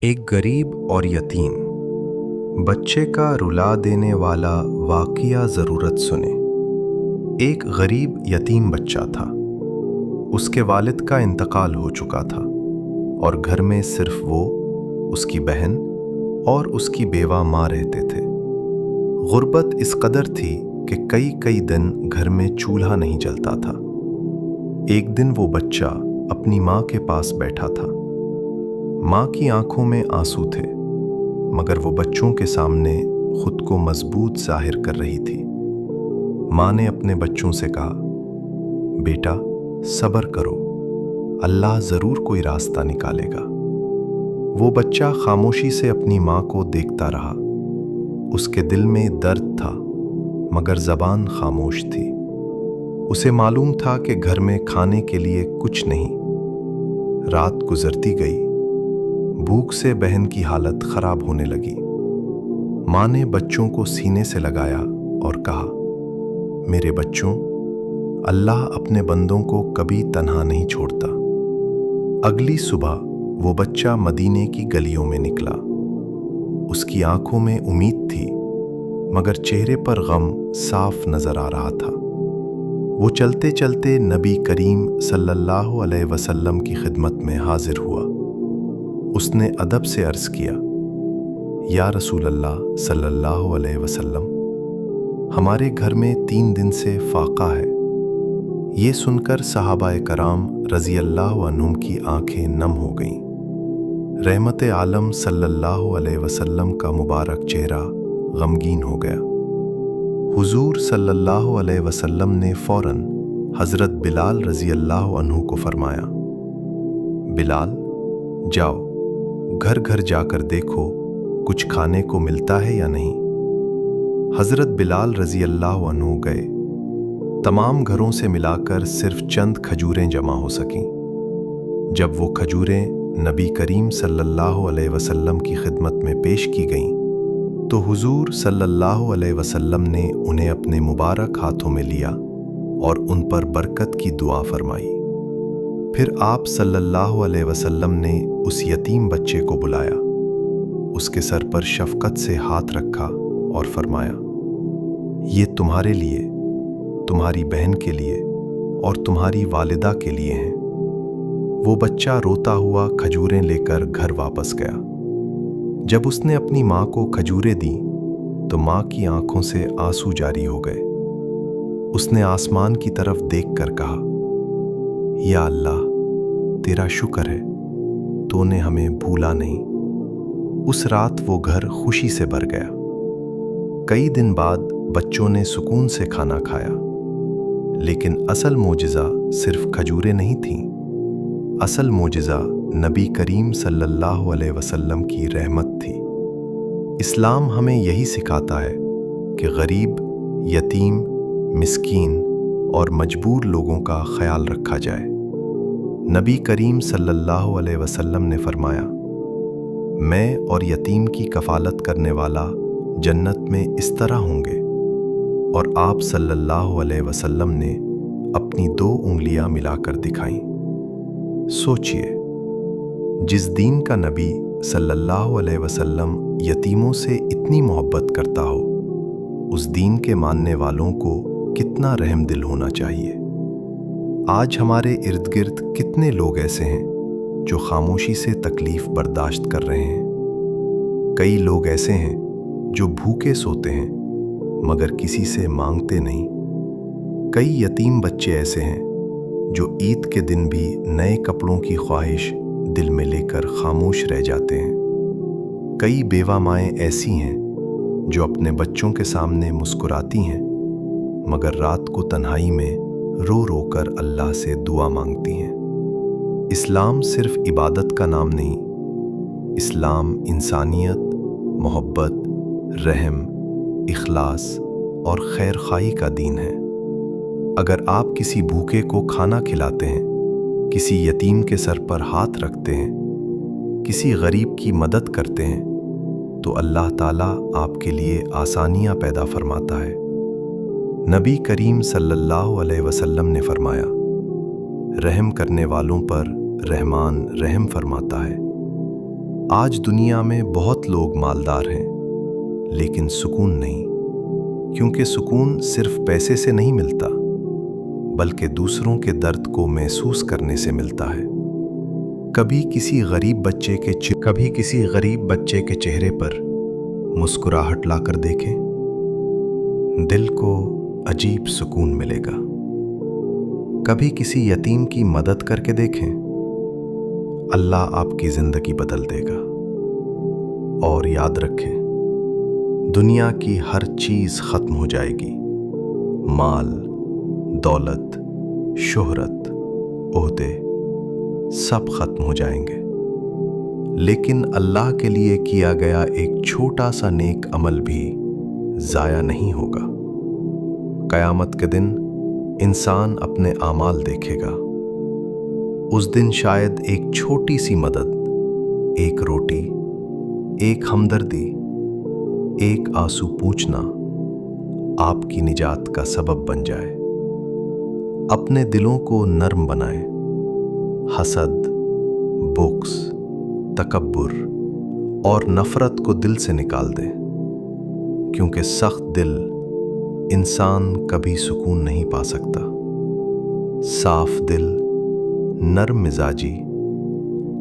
एक गरीब और यतीम बच्चे का रुला देने वाला वाक़िया ज़रूरत सुने। एक गरीब यतीम बच्चा था। उसके वालिद का इंतकाल हो चुका था और घर में सिर्फ वो, उसकी बहन और उसकी बेवा माँ रहते थे। गुर्बत इस कदर थी कि कई कई दिन घर में चूल्हा नहीं जलता था। एक दिन वो बच्चा अपनी माँ के पास बैठा था। माँ की आंखों में आंसू थे, मगर वो बच्चों के सामने खुद को मजबूत जाहिर कर रही थी। माँ ने अपने बच्चों से कहा, बेटा सब्र करो, अल्लाह ज़रूर कोई रास्ता निकालेगा। वो बच्चा खामोशी से अपनी माँ को देखता रहा। उसके दिल में दर्द था, मगर ज़बान खामोश थी। उसे मालूम था कि घर में खाने के लिए कुछ नहीं। रात गुजरती गई। भूख से बहन की हालत खराब होने लगी। माँ ने बच्चों को सीने से लगाया और कहा, मेरे बच्चों, अल्लाह अपने बंदों को कभी तन्हा नहीं छोड़ता। अगली सुबह वो बच्चा मदीने की गलियों में निकला। उसकी आंखों में उम्मीद थी, मगर चेहरे पर गम साफ नजर आ रहा था। वो चलते चलते नबी करीम सल्लल्लाहु अलैहि वसल्लम की खिदमत में हाजिर हुआ। उसने अदब से अर्ज़ किया, या रसूल अल्लाह सल्लल्लाहु अलैहि वसल्लम, हमारे घर में 3 दिन से फाका है। ये सुनकर सहाबाए कराम रज़ी अल्लाह अन्हुम की आंखें नम हो गईं। रहमत आलम सल्लल्लाहु अलैहि वसल्लम का मुबारक चेहरा गमगीन हो गया। हुजूर सल्लल्लाहु अलैहि वसल्लम ने फ़ौरन हज़रत बिलाल रज़ी अल्लाह अन्हु को फरमाया, बिलाल जाओ, घर घर जाकर देखो कुछ खाने को मिलता है या नहीं। हज़रत बिलाल रज़ी अल्लाह अन्हु गए। तमाम घरों से मिलाकर सिर्फ चंद खजूरें जमा हो सकीं। जब वो खजूरें नबी करीम सल्लल्लाहु अलैहि वसल्लम की खिदमत में पेश की गईं, तो हुजूर सल्लल्लाहु अलैहि वसल्लम ने उन्हें अपने मुबारक हाथों में लिया और उन पर बरकत की दुआ फरमाई। फिर आप सल्लल्लाहु अलैहि वसल्लम ने उस यतीम बच्चे को बुलाया, उसके सर पर शफकत से हाथ रखा और फरमाया, ये तुम्हारे लिए, तुम्हारी बहन के लिए और तुम्हारी वालिदा के लिए हैं। वो बच्चा रोता हुआ खजूरें लेकर घर वापस गया। जब उसने अपनी माँ को खजूरें दी तो माँ की आंखों से आंसू जारी हो गए। उसने आसमान की तरफ देखकर कहा, या अल्लाह, तेरा शुक्र है, तूने हमें भूला नहीं। उस रात वो घर खुशी से भर गया। कई दिन बाद बच्चों ने सुकून से खाना खाया। लेकिन असल मोजिज़ा सिर्फ खजूरें नहीं थीं। असल मोजिज़ा नबी करीम सल्लल्लाहु अलैहि वसल्लम की रहमत थी। इस्लाम हमें यही सिखाता है कि गरीब, यतीम, मिस्कीन और मजबूर लोगों का ख्याल रखा जाए। नबी करीम सल्लल्लाहु अलैहि वसल्लम ने फरमाया, मैं और यतीम की कफालत करने वाला जन्नत में इस तरह होंगे। और आप सल्लल्लाहु अलैहि वसल्लम ने अपनी 2 उंगलियां मिलाकर दिखाईं। सोचिए, जिस दीन का नबी सल्लल्लाहु अलैहि वसल्लम यतीमों से इतनी मोहब्बत करता हो, उस दीन के मानने वालों को कितना रहम दिल होना चाहिए। आज हमारे इर्द गिर्द कितने लोग ऐसे हैं जो खामोशी से तकलीफ बर्दाश्त कर रहे हैं। कई लोग ऐसे हैं जो भूखे सोते हैं मगर किसी से मांगते नहीं। कई यतीम बच्चे ऐसे हैं जो ईद के दिन भी नए कपड़ों की ख्वाहिश दिल में लेकर खामोश रह जाते हैं। कई बेवा माएँ ऐसी हैं जो अपने बच्चों के सामने मुस्कुराती हैं, मगर रात को तन्हाई में रो रो कर अल्लाह से दुआ मांगती हैं। इस्लाम सिर्फ इबादत का नाम नहीं, इस्लाम इंसानियत, मोहब्बत, रहम, इखलास और खैर खाई का दीन है। अगर आप किसी भूखे को खाना खिलाते हैं, किसी यतीम के सर पर हाथ रखते हैं, किसी गरीब की मदद करते हैं, तो अल्लाह ताला आपके लिए आसानियां पैदा फरमाता है। नबी करीम सल्लल्लाहु अलैहि वसल्लम ने फरमाया, रहम करने वालों पर रहमान रहम फरमाता है। آج دنیا میں بہت لوگ مالدار ہیں لیکن سکون نہیں، کیونکہ سکون صرف پیسے سے نہیں ملتا بلکہ دوسروں کے درد کو محسوس کرنے سے ملتا ہے۔ کبھی کسی غریب بچے کے چہرے پر مسکراہٹ لا کر دیکھیں، دل کو عجیب سکون ملے گا۔ کبھی کسی یتیم کی مدد کر کے دیکھیں، اللہ آپ کی زندگی بدل دے گا۔ اور یاد رکھیں، دنیا کی ہر چیز ختم ہو جائے گی، مال، دولت، شہرت، عہدے سب ختم ہو جائیں گے، لیکن اللہ کے لیے کیا گیا ایک چھوٹا سا نیک عمل بھی ضائع نہیں ہوگا۔ قیامت کے دن انسان اپنے اعمال دیکھے گا۔ اس دن شاید ایک چھوٹی سی مدد، ایک روٹی، ایک ہمدردی، ایک آنسو پوچھنا آپ کی نجات کا سبب بن جائے۔ اپنے دلوں کو نرم بنائیں، حسد، بغض، تکبر اور نفرت کو دل سے نکال دیں، کیونکہ سخت دل انسان کبھی سکون نہیں پا سکتا۔ صاف دل، نرم مزاجی،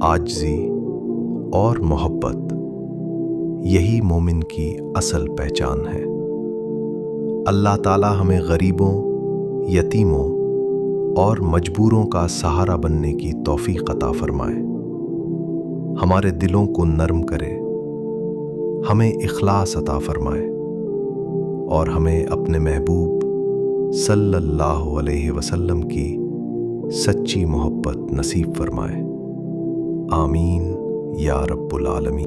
عاجزی اور محبت، یہی مومن کی اصل پہچان ہے۔ اللہ تعالی ہمیں غریبوں، یتیموں اور مجبوروں کا سہارا بننے کی توفیق عطا فرمائے، ہمارے دلوں کو نرم کرے، ہمیں اخلاص عطا فرمائے اور ہمیں اپنے محبوب صلی اللہ علیہ وسلم کی سچی محبت نصیب فرمائے۔ آمین یا رب العالمین۔